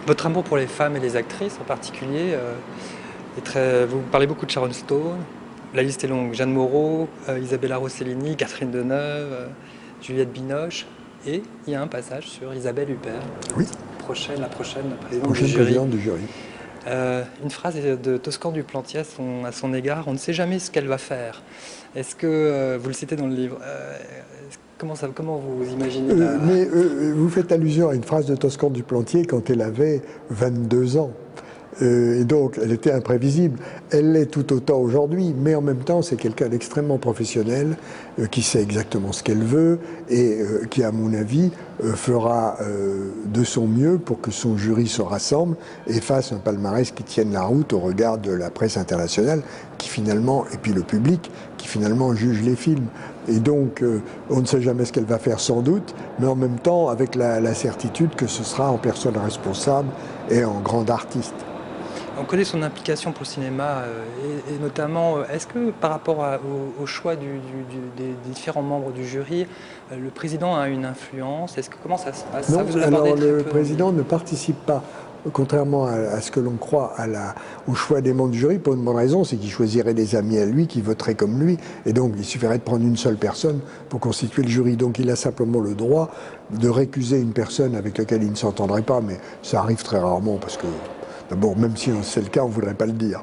Votre amour pour les femmes et les actrices en particulier est très... Vous parlez beaucoup de Sharon Stone, la liste est longue, Jeanne Moreau, Isabella Rossellini, Catherine Deneuve, Juliette Binoche, et il y a un passage sur Isabelle Huppert, Oui. La prochaine présidente Prochaine du jury. présidente du jury. Une phrase de Toscan du Plantier à son égard, on ne sait jamais ce qu'elle va faire. Est-ce que, vous le citez dans le livre, comment vous imaginez Vous faites allusion à une phrase de Toscan du Plantier quand elle avait 22 ans. Et donc, elle était imprévisible. Elle l'est tout autant aujourd'hui, mais en même temps, c'est quelqu'un d'extrêmement professionnel, qui sait exactement ce qu'elle veut et qui, à mon avis, fera de son mieux pour que son jury se rassemble et fasse un palmarès qui tienne la route au regard de la presse internationale, qui finalement, et puis le public, qui finalement juge les films. Et donc, on ne sait jamais ce qu'elle va faire sans doute, mais en même temps, avec la certitude que ce sera en personne responsable et en grande artiste. On connaît son implication pour le cinéma et notamment, est-ce que par rapport au choix des différents membres du jury, le président a une influence? Comment ça se passe? Non, alors le président ne participe pas, contrairement à ce que l'on croit au choix des membres du jury, pour une bonne raison, c'est qu'il choisirait des amis à lui qui voteraient comme lui, et donc il suffirait de prendre une seule personne pour constituer le jury. Donc il a simplement le droit de récuser une personne avec laquelle il ne s'entendrait pas, mais ça arrive très rarement parce que... D'abord, même si c'est le cas, on ne voudrait pas le dire.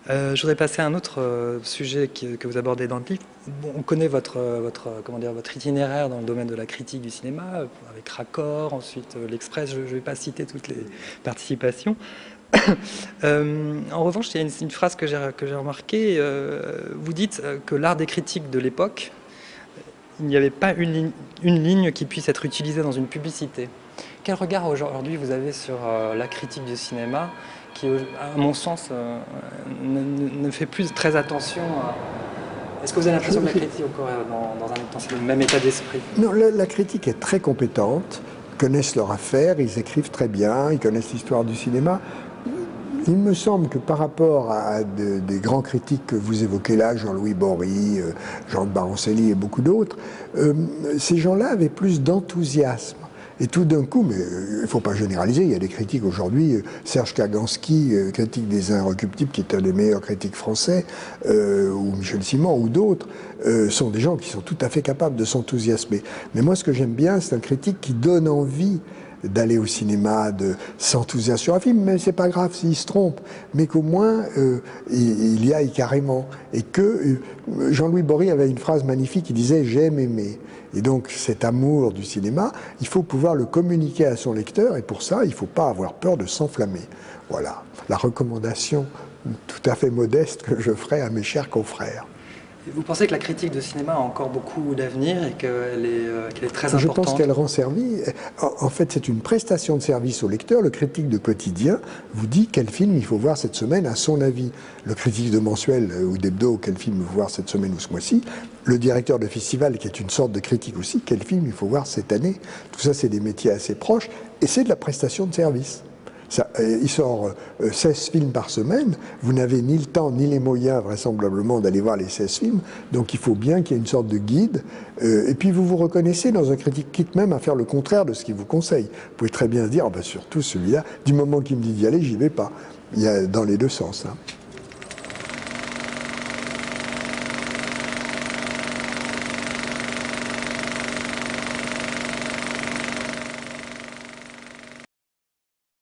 Je voudrais passer à un autre sujet que vous abordez dans le livre. Bon, on connaît votre itinéraire dans le domaine de la critique du cinéma, avec Raccord, ensuite l'Express, je ne vais pas citer toutes les participations. En revanche, il y a une phrase que j'ai remarquée. Vous dites que l'art des critiques de l'époque, il n'y avait pas une ligne qui puisse être utilisée dans une publicité. Quel regard aujourd'hui vous avez sur la critique du cinéma qui, à mon sens, ne fait plus très attention à... Est-ce que vous avez l'impression que la critique est encore dans le même état d'esprit? Non, la critique est très compétente, ils connaissent leur affaire, ils écrivent très bien, ils connaissent l'histoire du cinéma. Il me semble que par rapport à des grands critiques que vous évoquez là, Jean-Louis Bory, Jean de Baroncelli et beaucoup d'autres, ces gens-là avaient plus d'enthousiasme. Et tout d'un coup, mais il ne faut pas généraliser, il y a des critiques aujourd'hui, Serge Kaganski, critique des Inrecuptibles, qui est un des meilleurs critiques français, ou Michel Simon, ou d'autres, sont des gens qui sont tout à fait capables de s'enthousiasmer. Mais moi, ce que j'aime bien, c'est un critique qui donne envie d'aller au cinéma, de s'enthousiasmer sur un film, mais c'est pas grave s'il se trompe, mais qu'au moins il y aille carrément. Et que Jean-Louis Bory avait une phrase magnifique, il disait « j'aime aimer ». Et donc cet amour du cinéma, il faut pouvoir le communiquer à son lecteur, et pour ça, il ne faut pas avoir peur de s'enflammer. Voilà, la recommandation tout à fait modeste que je ferai à mes chers confrères. Vous pensez que la critique de cinéma a encore beaucoup d'avenir et qu'elle est très importante? Je pense qu'elle rend service. En fait, c'est une prestation de service au lecteur. Le critique de quotidien vous dit quel film il faut voir cette semaine à son avis. Le critique de mensuel ou d'hebdo, quel film il faut voir cette semaine ou ce mois-ci. Le directeur de festival, qui est une sorte de critique aussi, quel film il faut voir cette année. Tout ça, c'est des métiers assez proches et c'est de la prestation de service. Il sort 16 films par semaine, vous n'avez ni le temps ni les moyens vraisemblablement d'aller voir les 16 films, donc il faut bien qu'il y ait une sorte de guide, et puis vous vous reconnaissez dans un critique, quitte même à faire le contraire de ce qu'il vous conseille. Vous pouvez très bien se dire, oh ben surtout celui-là, du moment qu'il me dit d'y aller, j'y vais pas. Il y a dans les deux sens. Hein.